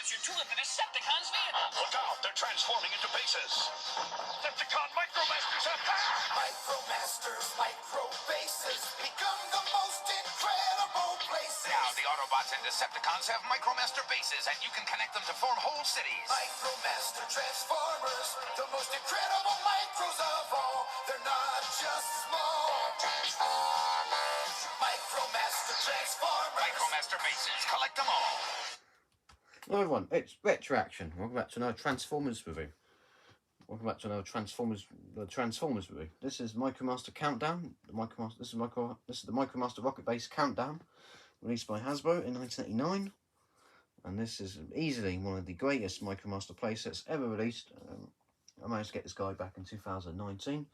captured two of the Decepticons' vehicles. Look out, they're transforming into bases. Decepticon Micromasters attack! Micromasters, micro bases, become the most incredible places. Now the Autobots and Decepticons have Micromaster bases, and you can connect them to form whole cities. Micromaster Transformers, the most incredible micros of all. They're not just small. Transformers. Micromaster Transformers. Micromaster bases, collect them all. Hello everyone, it's Retroaction. Welcome back to another Transformers review. Welcome back to another Transformers review. This is Micromaster Countdown. This is the Micromaster Rocket Base Countdown, released by Hasbro in 1989. And this is easily one of the greatest Micromaster playsets ever released. I managed to get this guy back in 2019.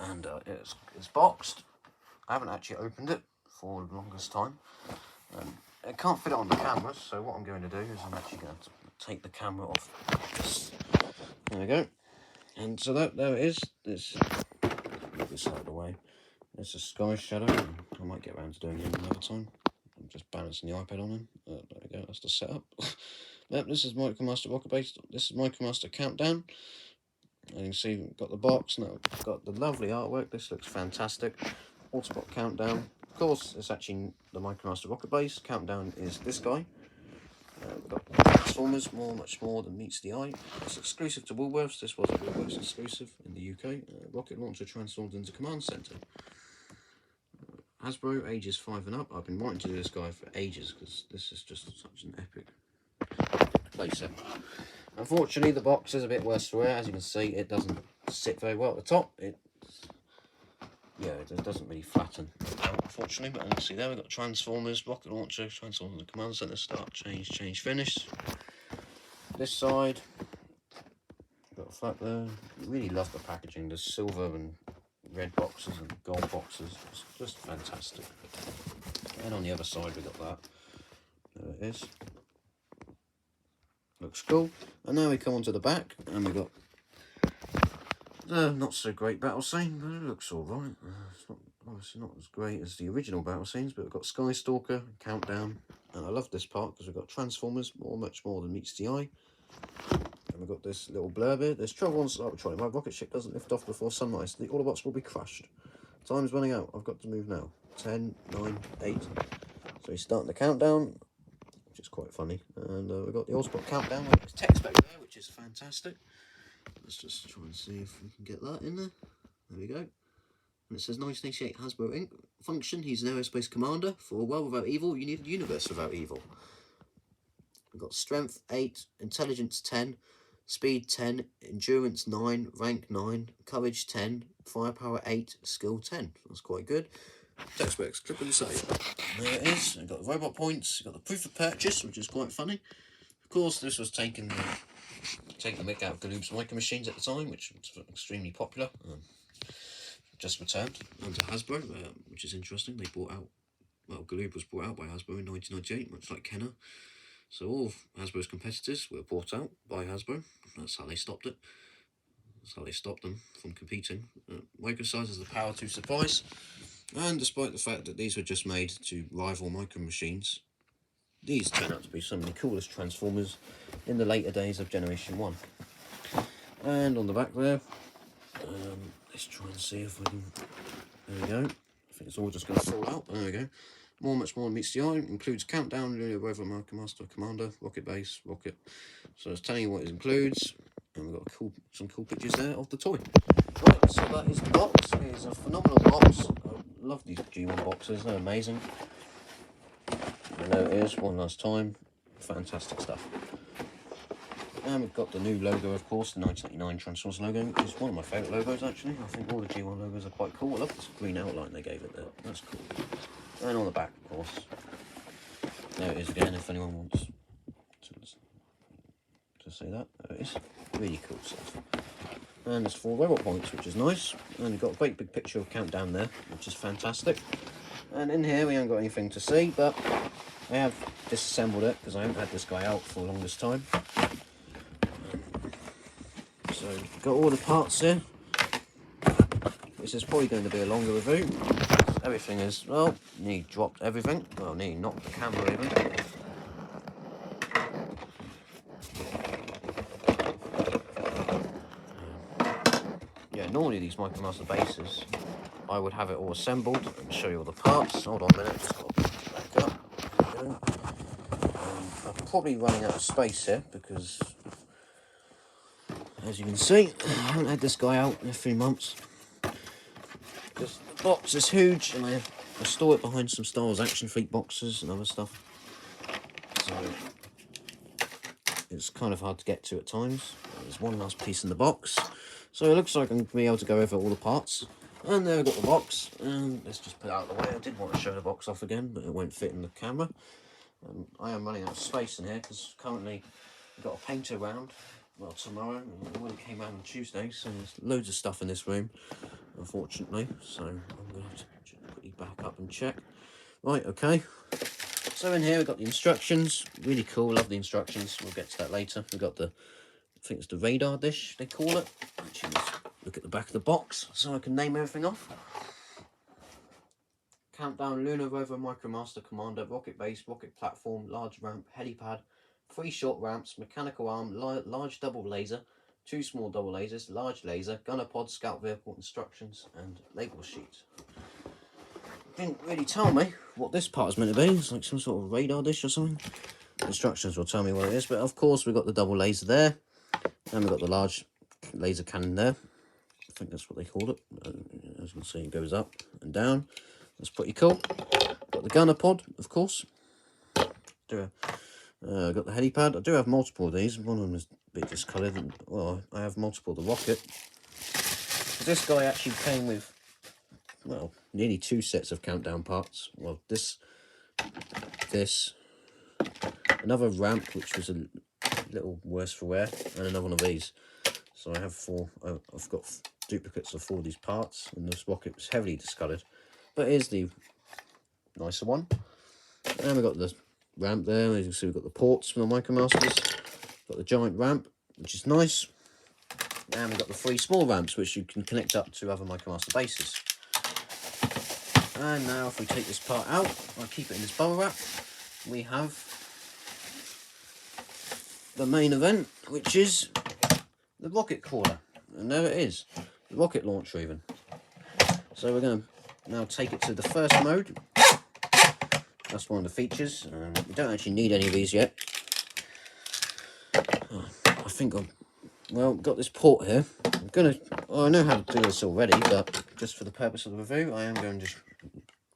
And it's boxed. I haven't actually opened it for the longest time. I can't fit it on the camera, so what I'm going to do is I'm actually going to take the camera off. There we go. And so there it is. Move this out of the way. There's a Sky Shadow. I might get around to doing him another time. I'm just balancing the iPad on him. There we go. That's the setup. Yep, this is Micromaster Rocket Base. This is Micromaster Countdown. And you can see we've got the box. Now we've got the lovely artwork. This looks fantastic. Autobot Countdown. Of course, it's actually the Micromaster Rocket Base. Countdown is this guy. We've got Transformers, much more than meets the eye. It's exclusive to Woolworths. This was a Woolworths exclusive in the UK. Rocket launcher transformed into command center. Hasbro, ages 5 and up. I've been wanting to do this guy for ages because this is just such an epic playset. Unfortunately, the box is a bit worse for wear. As you can see, it doesn't sit very well at the top. It doesn't really flatten out, unfortunately. But you can see there we've got Transformers, rocket launcher, Transformers in the command center, start, change, finish. This side, got a flap there. Really love the packaging. There's silver and red boxes and gold boxes. It's just fantastic. And on the other side we got that. There it is. Looks cool. And now we come onto the back and we got not so great battle scene, but it looks alright. It's obviously not as great as the original battle scenes, but we've got Sky Stalker, Countdown, and I love this part because we've got Transformers, much more than meets the eye. And we've got this little blurb here. There's trouble on Cybertron. My rocket ship doesn't lift off before sunrise. The Autobots will be crushed. Time's running out. I've got to move now. 10, 9, 8. So he's starting the countdown, which is quite funny. And we've got the Autobot Countdown with text back there, which is fantastic. Let's just try and see if we can get that in there. There we go. And it says 1988 Hasbro Inc. Function. He's an aerospace commander. For a world without evil, you need a universe without evil. We've got strength 8, intelligence 10, speed 10, endurance 9, rank 9, courage 10, firepower 8, skill 10. That's quite good. Text specs, triple save. There it is. We've got the robot points. We've got the proof of purchase, which is quite funny. Of course, this was taking the mick out of Galoo's micro machines at the time, which was extremely popular. Just returned onto Hasbro, which is interesting. They bought out, well, Galoob was bought out by Hasbro in 1998, much like Kenner. So all of Hasbro's competitors were bought out by Hasbro. That's how they stopped it. That's how they stopped them from competing. Microsize has the power to suffice. And despite the fact that these were just made to rival micro machines, these turn out to be some of the coolest Transformers in the later days of Generation 1. And on the back there, let's try and see if we can, there we go. I think it's all just going to fall out. There we go. Much more meets the eye. Includes Countdown, Rover Micromaster Commander, Rocket Base, Rocket. So it's telling you what it includes. And we've got some cool pictures there of the toy. Right, so that is the box. It is a phenomenal box. I love these G1 boxes, they're amazing. And there it is, one last time. Fantastic stuff. And we've got the new logo, of course, the 1989 Transformers logo, which is one of my favourite logos, actually. I think all the G1 logos are quite cool. I love this green outline they gave it there. That's cool. And on the back, of course. There it is again, if anyone wants to see that. There it is. Really cool stuff. And there's 4 robot points, which is nice. And you've got a great big picture of Countdown there, which is fantastic. And in here, we haven't got anything to see, but I have disassembled it because I haven't had this guy out for the longest time. So, got all the parts here. This is probably going to be a longer review. Everything is, well, nearly dropped everything. Well, nearly knocked the camera even. normally these Micromaster bases, I would have it all assembled and show you all the parts. Hold on a minute, just got to back up. There we go. I'm probably running out of space here because, as you can see, I haven't had this guy out in a few months. Because the box is huge and I store it behind some Star Wars Action Fleet boxes and other stuff. So it's kind of hard to get to at times. There's one last piece in the box. So it looks like I'm going to be able to go over all the parts. And there I've got the box. And let's just put it out of the way. I did want to show the box off again, but it won't fit in the camera. I am running out of space in here because currently I've got a painter round. Well, tomorrow. It already came out on Tuesday, so there's loads of stuff in this room, unfortunately. So I'm going to have to quickly back up and check. Right, okay. So in here we've got the instructions. Really cool, love the instructions. We'll get to that later. We've got the, I think it's the radar dish, they call it. Actually, let's look at the back of the box so I can name everything off. Countdown, Lunar Rover, Micromaster Commander, Rocket Base, Rocket Platform, Large Ramp, Helipad, 3 short ramps, Mechanical Arm, Large Double Laser, 2 small double lasers, Large Laser, Gunner Pod, Scout Vehicle, Instructions, and label sheet. Didn't really tell me what this part is meant to be. It's like some sort of radar dish or something. Instructions will tell me what it is, but of course we've got the double laser there, and we've got the large laser cannon there. I think that's what they called it. As you can see, it goes up and down. That's pretty cool. Got the gunner pod, of course. Got the helipad. I do have multiple of these. One of them is a bit discoloured. Well, I have multiple of the rocket. This guy actually came with, well, nearly 2 sets of countdown parts. Well, this, another ramp, which was a little worse for wear, and another one of these. So I have 4. I've got duplicates of 4 of these parts, and this rocket was heavily discoloured. But here's the nicer one. And we've got the ramp there. As you can see, we've got the ports from the Micromasters. Got the giant ramp, which is nice. And we've got the 3 small ramps, which you can connect up to other Micromaster bases. And now if we take this part out, I keep it in this bubble wrap, we have the main event, which is the rocket crawler. And there it is, the rocket launcher even. So we're going to now take it to the first mode. That's one of the features. We don't actually need any of these yet. I think well, got this port here. I'm going to, well, I know how to do this already, but just for the purpose of the review, I am going to just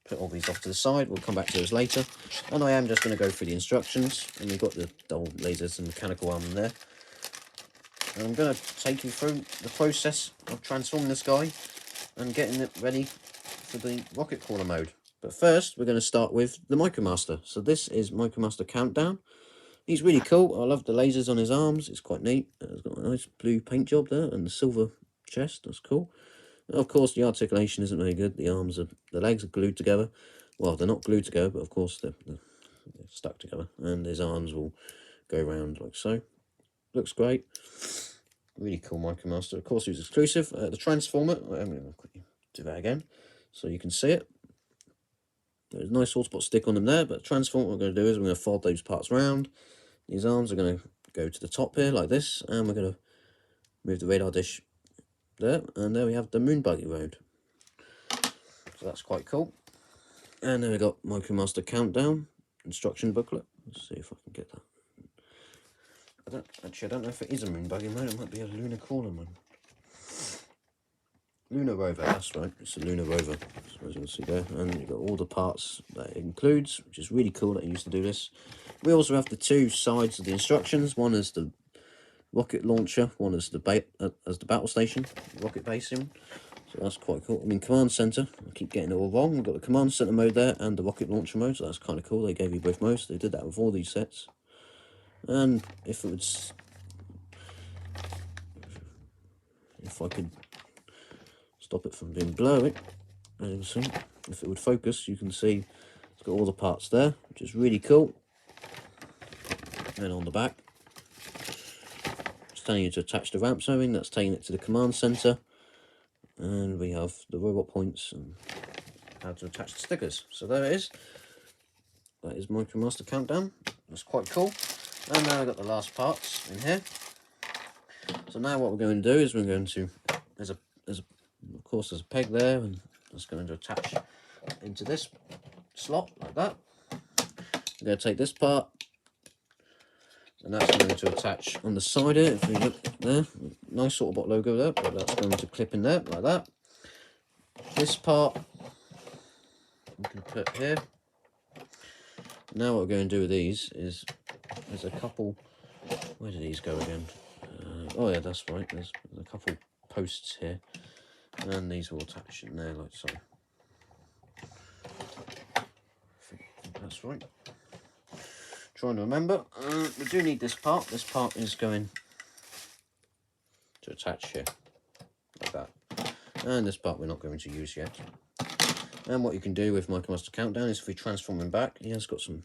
put all these off to the side. We'll come back to those later. And I am just going to go through the instructions. And we've got the double lasers and mechanical arm in there. And I'm going to take you through the process of transforming this guy and getting it ready for the rocket crawler mode. But first, we're going to start with the Micromaster. So this is Micromaster Countdown. He's really cool. I love the lasers on his arms. It's quite neat. It's got a nice blue paint job there and the silver chest. That's cool. And of course, the articulation isn't very good. The legs are glued together. Well, they're not glued together, but of course they're stuck together. And his arms will go around like so. Looks great. Really cool Micromaster. Of course, he's exclusive. The Transformer. I'm going to quickly do that again so you can see it. There's a nice Autobot stick on them there, but Transformer, what we're going to do is we're going to fold those parts around. These arms are going to go to the top here like this, and we're going to move the radar dish there, and there we have the moon buggy road. So that's quite cool. And then we got Micromaster Countdown instruction booklet. Let's see if I can get that. I don't know if it is a moon buggy mode. It might be a lunar crawler mode. Lunar Rover, that's right, it's a Lunar Rover, as you can see there, and you've got all the parts that it includes, which is really cool that you used to do this. We also have the 2 sides of the instructions. One is the rocket launcher, one is the battle station, rocket basing. So that's quite cool. I mean, command center, I keep getting it all wrong. We've got the command center mode there and the rocket launcher mode, so that's kind of cool. They gave you both modes. They did that with all these sets. And if I could stop it from being blurry, as you can see, if it would focus, you can see it's got all the parts there, which is really cool. And on the back, it's telling you to attach the ramp knowing, that's taking it to the command center, and we have the robot points and how to attach the stickers. So there it is. That is Micromaster Countdown. That's quite cool. And now I've got the last parts in here. So now what we're going to do is we're going to, there's a of course there's a peg there, and that's going to attach into this slot like that. I'm going to take this part, and that's going to attach on the side here. If you look there, nice Autobot logo there, but that's going to clip in there like that. This part we can put here. Now what we're going to do with these is, there's a couple, where do these go again? Oh yeah, that's right, there's a couple posts here, and these will attach in there like so. I think that's right. Trying to remember, we do need this part. This part is going to attach here, like that. And this part we're not going to use yet. And what you can do with Micromaster Countdown is if we transform him back, he has got some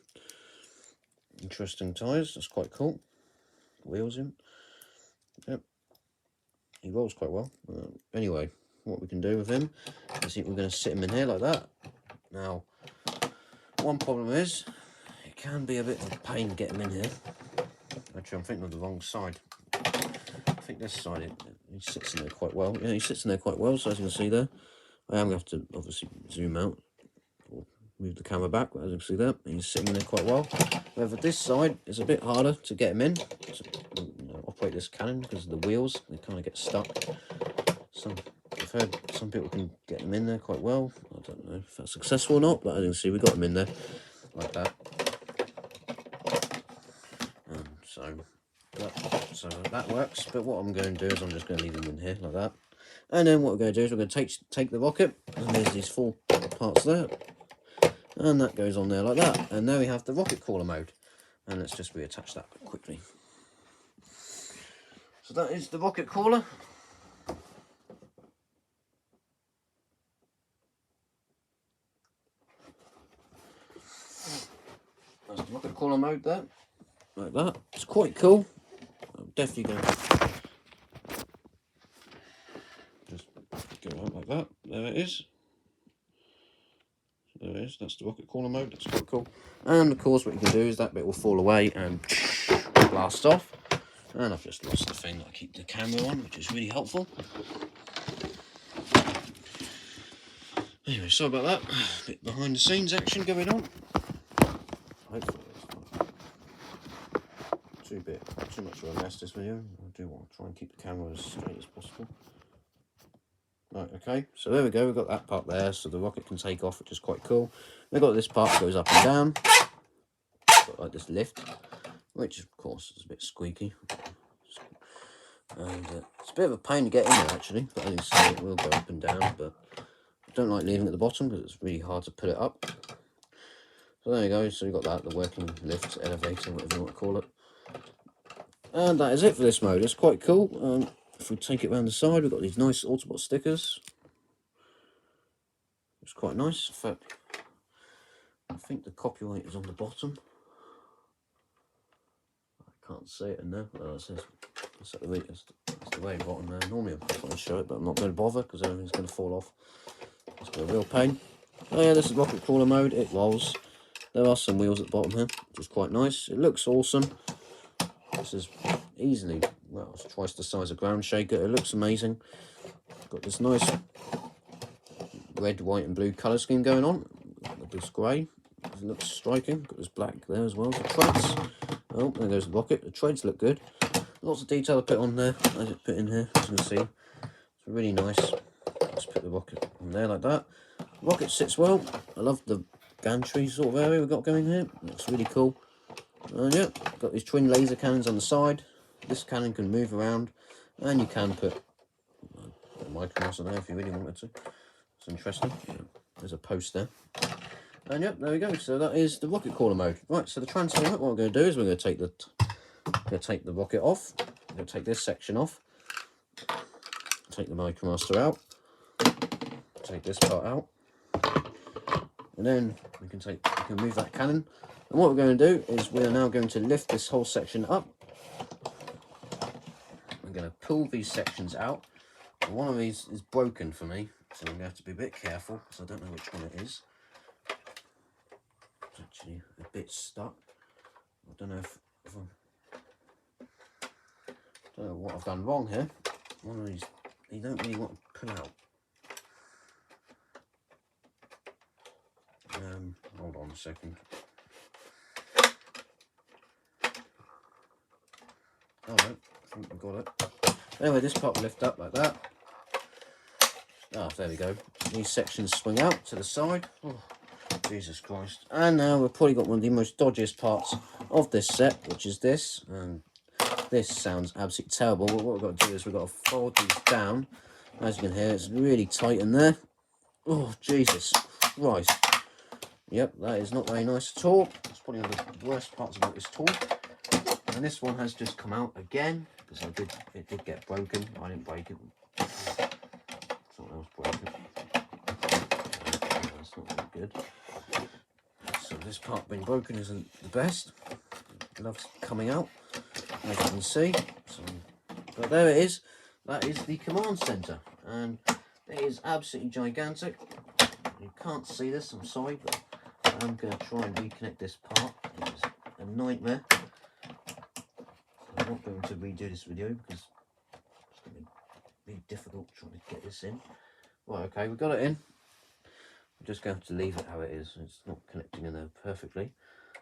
interesting tyres. That's quite cool. Wheels in. Yep. He rolls quite well. Anyway, what we can do with him is we're going to sit him in here like that. Now, one problem is, it can be a bit of a pain to get him in here. Actually, I'm thinking of the wrong side. I think this side, he sits in there quite well. Yeah, he sits in there quite well, so as you can see there. I am going to have to obviously zoom out or move the camera back, but as you can see there, he's sitting in there quite well. However, this side is a bit harder to get him in. To, operate this cannon because of the wheels, they kind of get stuck. I've heard some people can get them in there quite well. I don't know if that's successful or not, but as you can see, we got them in there like that. So that works. But what I'm going to do is I'm just going to leave them in here like that. And then what we're going to do is we're going to take the rocket, and there's these 4 parts there, and that goes on there like that. And now we have the rocket crawler mode. And let's just reattach that quickly. So that is the rocket crawler. That's the rocket crawler mode there, like that. It's quite cool. I'm definitely going to just go out like that. There it is. There it is. That's the rocket crawler mode. That's quite cool. And of course, what you can do is that bit will fall away and blast off. And I've just lost the thing that I keep the camera on, which is really helpful. Anyway, sorry about that. A bit behind the scenes action going on. Hopefully it's too much of a mess this video. I do want to try and keep the camera as straight as possible. Right, okay, so there we go, we've got that part there, so the rocket can take off, which is quite cool. We've got this part that goes up and down, got like this lift, which of course is a bit squeaky. And it's a bit of a pain to get in there actually, but as you see it will go up and down, but I don't like leaving it at the bottom because it's really hard to put it up. So there you go, so you've got that, the working lift, elevator, whatever you want to call it. And that is it for this mode. It's quite cool. If we take it around the side, we've got these nice Autobot stickers. It's quite nice. In fact, I think the copyright is on the bottom. I can't see it in there. Oh, it says, that's the way bottom there. Normally I'm trying to show it, but I'm not going to bother because everything's going to fall off. It's a real pain. Oh yeah, this is rocket crawler mode. It rolls. There are some wheels at the bottom here, which is quite nice. It looks awesome. This is easily, well, it's twice the size of Ground Shaker. It looks amazing. Got this nice red, white and blue colour scheme going on. This grey. It looks striking. Got this black there as well. The treads. Oh, there goes the rocket. The treads look good. Lots of detail I put on there. I just put in here, as you can see. It's really nice. Let's put the rocket on there like that. The rocket sits well. I love the gantry sort of area we've got going here. Looks really cool. And yeah, got these twin laser cannons on the side. This cannon can move around, and you can put a Micromaster there if you really wanted to. It's interesting. Yeah, there's a post there. And yep, there we go. So that is the rocket crawler mode. Right, so the transformer, what we're going to do is we're going to take the rocket off. We're going to take this section off. Take the Micromaster out. Take this part out. And then we can move that cannon. And what we're going to do is we are now going to lift this whole section up. I'm going to pull these sections out. And one of these is broken for me, so I'm going to have to be a bit careful because I don't know which one it is. It's actually a bit stuck. I don't know don't know what I've done wrong here. One of these, you don't really want to broken out. Hold on a second. Alright, I think we got it. Anyway, this part will lift up like that. Ah, there we go. These sections swing out to the side. Oh, Jesus Christ. And now we've probably got one of the most dodgiest parts of this set, which is this. And this sounds absolutely terrible, but what we've got to do is we've got to fold these down. As you can hear, it's really tight in there. Oh, Jesus Christ. Yep, that is not very nice at all. It's probably one of the worst parts about this tool. And this one has just come out again, because it did get broken. I didn't break it. Something else broke it. That's not very good. So this part being broken isn't the best. It loves coming out, as you can see. So, but there it is. That is the command center, and it is absolutely gigantic. You can't see this, I'm sorry, but I'm going to try and reconnect this part. It's a nightmare. I'm not going to redo this video because it's going to be difficult trying to get this in. Right, okay, we've got it in. We're just going to have to leave it how it is. It's not connecting in there perfectly.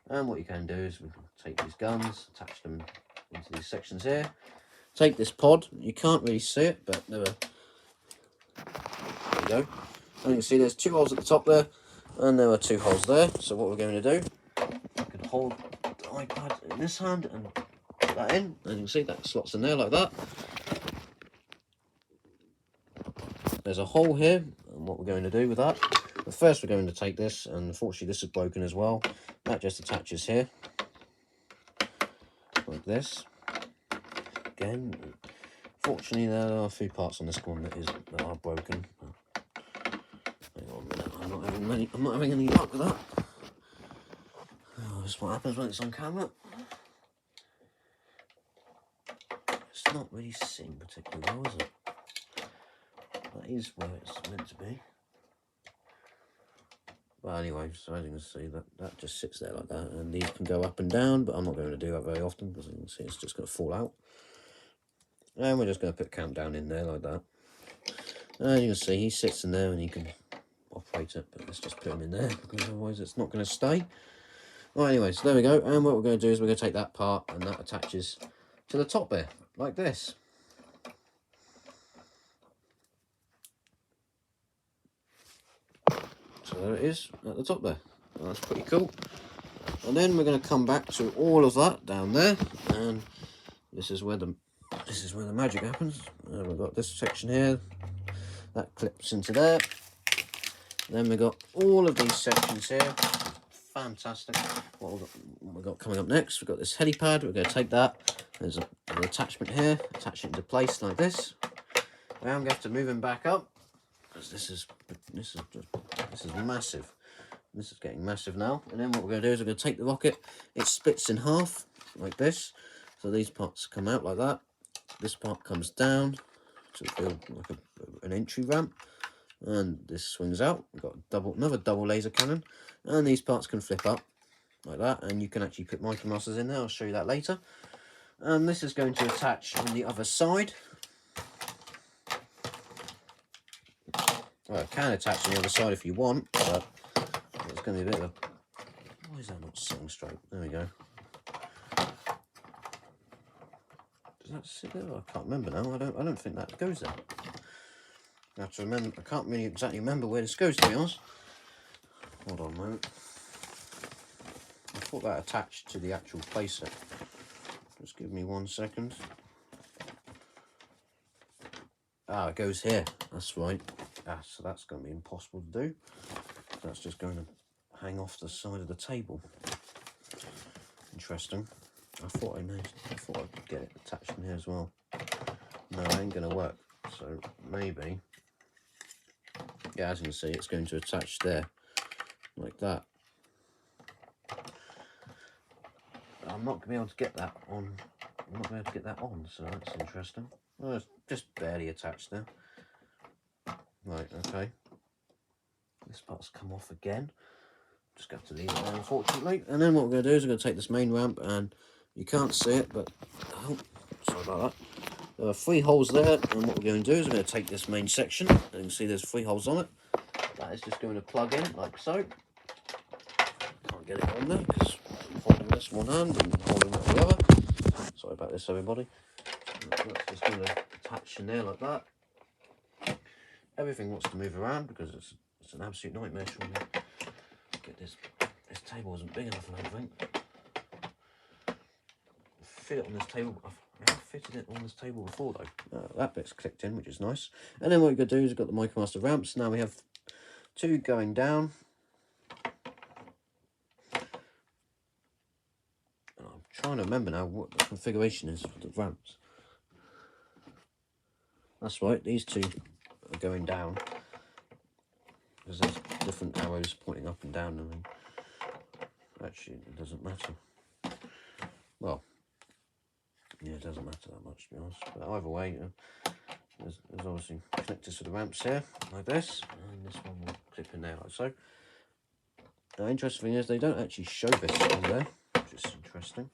And what you can do is we can take these guns, attach them into these sections here. Take this pod. You can't really see it, but there we go. And you can see there's 2 holes at the top there, and there are 2 holes there. So what we're going to do, I can hold the iPad in this hand and put that in, and you can see that slots in there like that. There's a hole here, and what we're going to do with that, but first we're going to take this, and unfortunately this is broken as well. That just attaches here, like this. Again, fortunately there are a few parts on this one that are broken. Hang on a minute, I'm not having any luck with that. Oh, this is what happens when it's on camera. It's not really sitting particularly well, is it? That is where it's meant to be. Well, anyway, so as you can see, that just sits there like that, and these can go up and down, but I'm not going to do that very often because you can see it's just going to fall out. And we're just going to put Countdown in there like that. And you can see he sits in there and you can operate it, but let's just put him in there because otherwise it's not going to stay. Well, anyway, so there we go. And what we're going to do is we're going to take that part and that attaches to the top there, like this. So there it is at the top there. That's pretty cool. And then we're going to come back to all of that down there, and this is where the magic happens. We've got this section here that clips into there. Then we've got all of these sections here. Fantastic. What we've got coming up next, we've got this helipad. We're going to take that. There's an attachment here. Attach it into place like this. Now I'm going to have to move him back up because this is massive. This is getting massive now. And then what we're going to do is we're going to take the rocket. It splits in half like this. So these parts come out like that. This part comes down to feel like an entry ramp, and this swings out. We've got another double laser cannon, and these parts can flip up like that, and you can actually put Micromasters in there. I'll show you that later. And this is going to attach on the other side. Well, it can attach on the other side if you want, but it's going to be a bit of a... Why is that not sitting straight? There we go. Does that sit there? I can't remember now. I don't think that goes there. I have to remember. I can't really exactly remember where this goes, to be honest. Hold on a moment. I thought that attached to the actual playset. Just give me 1 second. Ah, it goes here. That's right. Ah, so that's going to be impossible to do. That's just going to hang off the side of the table. Interesting. I thought I could get it attached in here as well. No, it ain't going to work. So maybe, yeah, as you can see, it's going to attach there, like that. I'm not going to be able to get that on. I'm not going to be able to get that on. So that's interesting. Well, it's just barely attached there. Right. Okay. This part's come off again. Just got to leave it there, unfortunately. And then what we're going to do is we're going to take this main ramp, and you can't see it, but oh, sorry about that. There are 3 holes there, and what we're going to do is we're going to take this main section. You can see there's 3 holes on it. That is just going to plug in like so. Can't get it on there because I'm holding this one hand and holding it the other. Sorry about this, everybody. That's just going to attach in there like that. Everything wants to move around because it's an absolute nightmare trying to get this. This table isn't big enough, I don't think. Fit it on this table. I've fitted it on this table before though. That bit's clicked in, which is nice. And then what we're going to do is we've got the Micromaster ramps. Now we have 2 going down. I'm trying to remember now what the configuration is for the ramps. That's right, these 2 are going down. Because there's different arrows pointing up and down. I mean, actually, it doesn't matter. Well, yeah, it doesn't matter that much, to be honest. But either way, there's obviously connectors to the ramps here, like this. And this one will clip in there, like so. The interesting thing is they don't actually show this on there, which is interesting.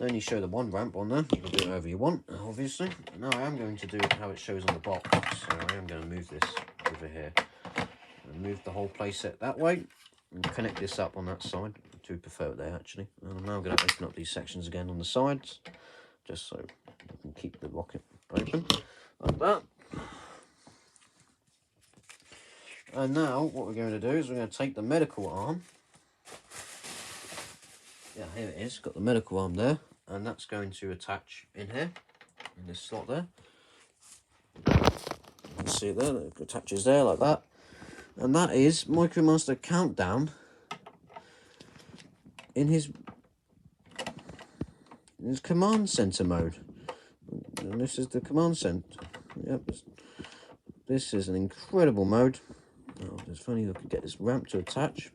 They only show the 1 ramp on there. You can do it however you want, obviously. Now I am going to do it how it shows on the box. So I am going to move this over here. And move the whole playset that way. And connect this up on that side. I do prefer it there, actually. And I'm now going to open up these sections again on the sides. Just so you can keep the rocket open. Like that. And now what we're going to do is we're going to take the medical arm. Yeah, here it is. Got the medical arm there, and that's going to attach in here, in this slot there. You can see it there. It attaches there like that, and that is Micromaster Countdown in his command center mode. And this is the command center. Yep, this is an incredible mode. Oh, it's funny. Look, get this ramp to attach.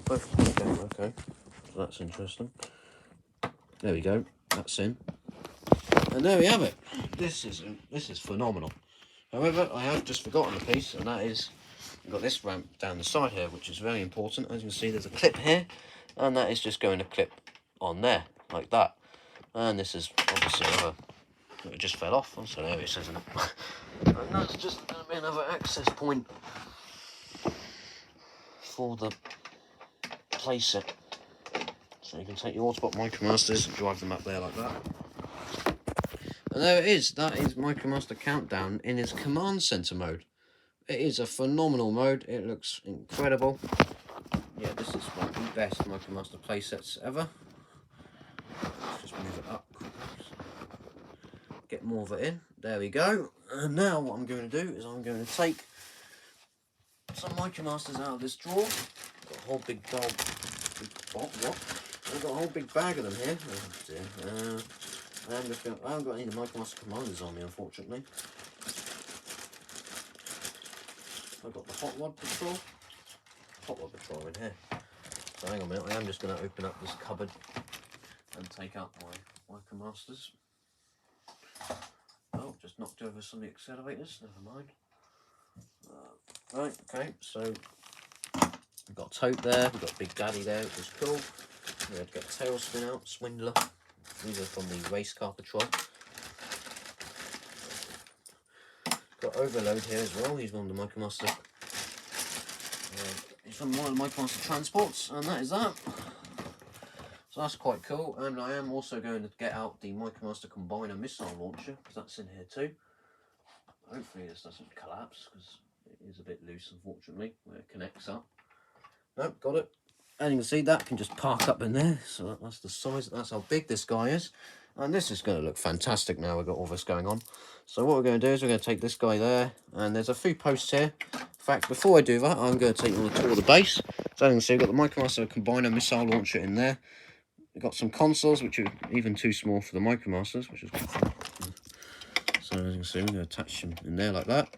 Okay, so that's interesting. There we go, that's in, and there we have it. This is phenomenal. However, I have just forgotten a piece, and that is we've got this ramp down the side here, which is very important. As you can see, there's a clip here, and that is just going to clip on there like that. And this is obviously another. It just fell off, so there it is, isn't it? And that's just going to be another access point for the playset, so you can take your Autobot Micromasters and drive them up there like that. And there it is. That is Micromaster Countdown in his command center mode. It is a phenomenal mode. It looks incredible. Yeah, this is one of the best Micromaster playsets ever. Let's just move it up. Get more of it in. There we go. And now what I'm going to do is I'm going to take some Micromasters out of this drawer. Got a whole big bag. I've got a whole big bag of them here. Oh dear. I haven't got any of the Micromaster Commanders on me, unfortunately. I've got the Hot Rod Patrol in here. So hang on a minute, I am just going to open up this cupboard and take out my Micromasters. Oh, just knocked over some of the accelerators, never mind. Right, okay, so we've got Tote there, we've got Big Daddy there, which is cool. We've got Tailspin out, Swindler. These are from the Race Car Patrol. Got Overload here as well. He's one of the Micromaster. He's from one of the Micromaster transports, and that is that. So that's quite cool. And I am also going to get out the Micromaster Combiner missile launcher, because that's in here too. Hopefully this doesn't collapse, because it is a bit loose, unfortunately, where it connects up. Nope, got it. And you can see that can just park up in there. So that's the size, that's how big this guy is. And this is going to look fantastic now we've got all this going on. So what we're going to do is we're going to take this guy there. And there's a few posts here. In fact, before I do that, I'm going to take you on a tour of the base. So as you can see, we've got the Micromaster Combiner missile launcher in there. We've got some consoles, which are even too small for the Micromasters, which is good fun. So as you can see, we're going to attach them in there like that.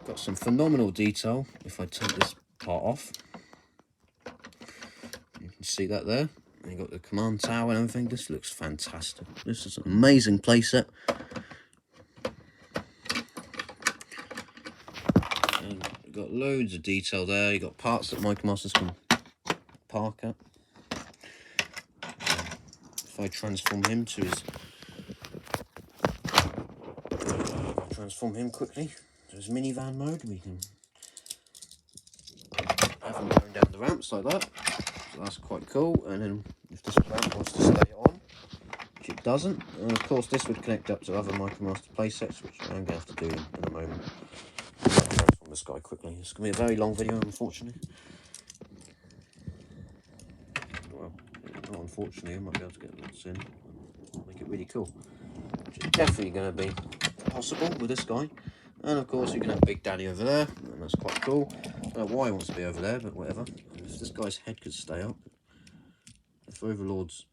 Got some phenomenal detail if I take this part off. You can see that there. And you've got the command tower and everything. This looks fantastic. This is an amazing playset. And you've got loads of detail there. You've got parts that Micromasters can park at. if I transform him to his... Transform him quickly to his minivan mode, we can have him going down the ramps like that. So that's quite cool. And then if this ramp wants to stay on, which it doesn't, and of course this would connect up to other Micromaster playsets, which I'm going to have to do in a moment. Transform this guy quickly. It's going to be a very long video, unfortunately. Well, not unfortunately, I might be able to get lots in. Make it really cool. Which is definitely going to be possible with this guy. And of course you can have Big Daddy over there, and that's quite cool. I don't know why he wants to be over there, but whatever. If this guy's head could stay up, if overloads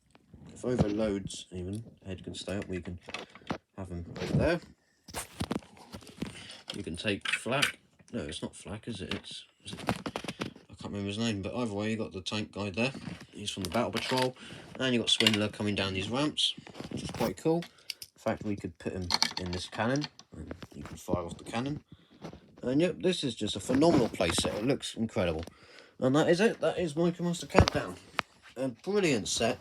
even, head can stay up, we can have him over there. You can take Flak. No, it's not Flak, is it? I can't remember his name, but either way, you got the tank guy there. He's from the Battle Patrol, and you got Swindler coming down these ramps, which is quite cool. In fact, we could put him in this cannon, and you can fire off the cannon. And yep, this is just a phenomenal playset. It looks incredible. And that is it. That is Micromaster Countdown. A brilliant set.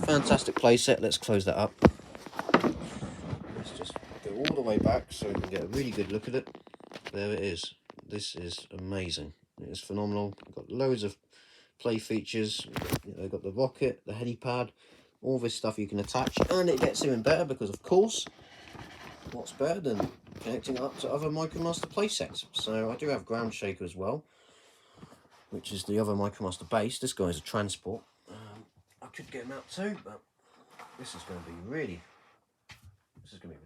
Fantastic playset. Let's close that up. Let's just go all the way back so we can get a really good look at it. There it is. This is amazing. It is phenomenal. We've got loads of play features. You've got the rocket, the helipad, all this stuff you can attach. And it gets even better because, of course, what's better than connecting it up to other Micromaster playsets? So I do have Ground Shaker as well, which is the other Micromaster base. This guy's a transport. I could get him out too, but this is going to be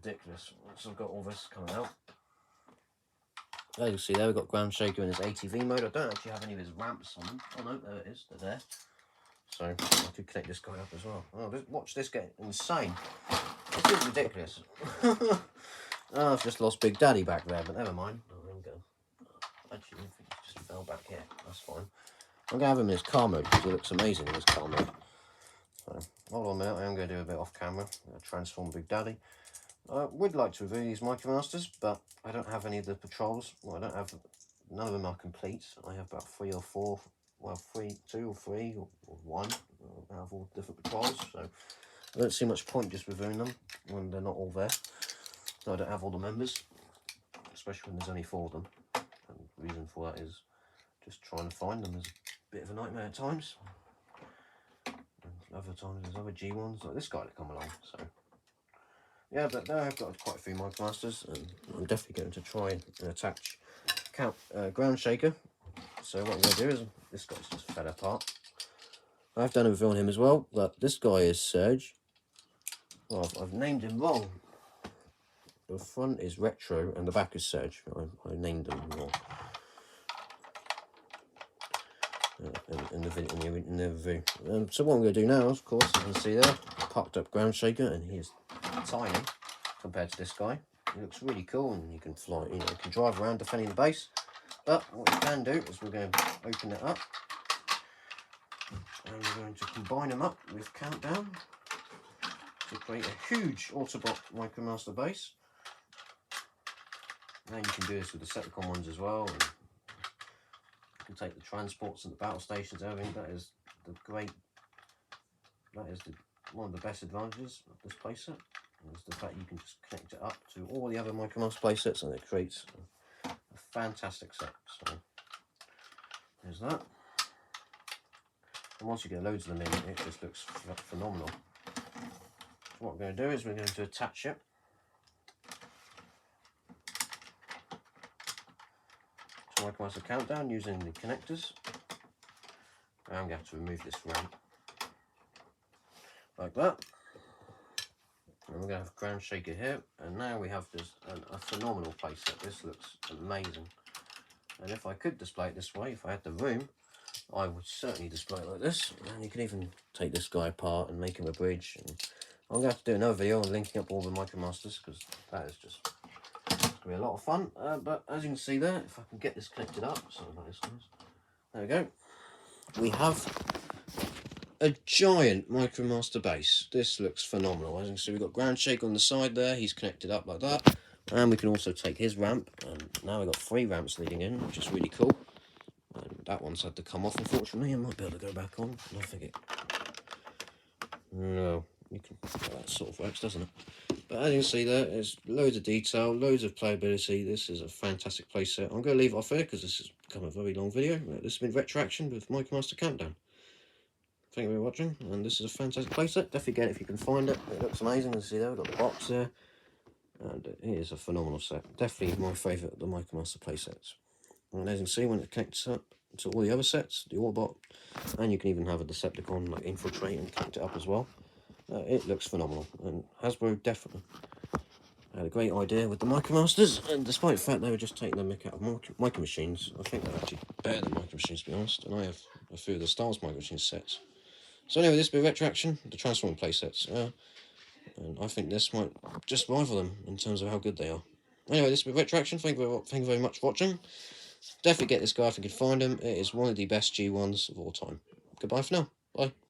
ridiculous once I've got all this coming out. As you can see there, we've got Ground Shaker in his ATV mode. I don't actually have any of his ramps on them. Oh no, there it is, they're there. So I could connect this guy up as well. Oh, watch this get insane. This is ridiculous. Oh, I've just lost Big Daddy back there, but never mind. Oh, there we go. Actually, I think he just fell back here. That's fine. I'm going to have him in his car mode because he looks amazing in his car mode. So, hold on a minute. I am going to do a bit off camera. I'm going to transform Big Daddy. I would like to review these Micromasters, but I don't have any of the patrols. Well, I don't have... None of them are complete. I have about 3 or 4... Well, 2 or 3 or 1 out of all different patrols. So I don't see much point just reviewing them when they're not all there. So I don't have all the members, especially when there's only 4 of them. And the reason for that is just trying to find them is a bit of a nightmare at times. And other times there's other G1s like this guy that come along. So yeah, but there I've got quite a few Micromasters, and I'm definitely going to try and attach Ground Shaker. So what I'm going to do is, this guy's just fell apart. I've done a review on him as well, but this guy is Serge. Well, I've named him wrong. The front is Retro and the back is Serge. I named them wrong. In the review. So what I'm going to do now, of course, you can see there, parked up Ground Shaker, and he is tiny compared to this guy. He looks really cool, and you can fly, you can drive around defending the base. But what we can do is we're going to open it up, and we're going to combine them up with Countdown to create a huge Autobot Micromaster base. Now you can do this with the Decepticon ones as well. And you can take the transports and the battle stations, everything. That is one of the best advantages of this playset. Is the fact you can just connect it up to all the other Micromaster playsets, and it creates a fantastic set. So there's that. And once you get loads of them in, it just looks phenomenal. So what we're going to do is we're going to attach it to Micromaster Countdown using the connectors. I'm going to have to remove this ramp like that. And we're going to have Ground Shaker here, and now we have this a phenomenal playset. This looks amazing, and if I could display it this way, if I had the room, I would certainly display it like this. And you can even take this guy apart and make him a bridge. And I'm going to have to do another video on linking up all the Micromasters, because that is just going to be a lot of fun. But as you can see there, if I can get this connected up, so that is nice. There we go. We have a giant Micromaster base. This looks phenomenal. As you can see, we've got Ground Shaker on the side there. He's connected up like that. And we can also take his ramp. And now we've got 3 ramps leading in, which is really cool. And that one's had to come off, unfortunately. I might be able to go back on. I think it... No, You can, well, that sort of works, doesn't it? But as you can see there, there's loads of detail, loads of playability. This is a fantastic playset. I'm going to leave it off here because this has become a very long video. This has been Retroaction with Micromaster Countdown. Thank you for watching, and this is a fantastic playset. Definitely get it if you can find it. It looks amazing. As you see there, we've got the box there. And it is a phenomenal set. Definitely my favourite of the Micromaster playsets. And as you can see, when it connects up to all the other sets, the Autobot, and you can even have a Decepticon like infiltrate and connect it up as well. It looks phenomenal, and Hasbro definitely had a great idea with the Micromasters, and despite the fact they were just taking the mick out of Micro Machines, I think they're actually better than Micro Machines, to be honest, and I have a few of the Star Wars Micro Machines sets. So anyway, this bit of Retroaction, the Transformers playsets, and I think this might just rival them in terms of how good they are. Anyway, this bit of Retroaction, thank you very much for watching. Definitely get this guy if you can find him. It is one of the best G1s of all time. Goodbye for now. Bye.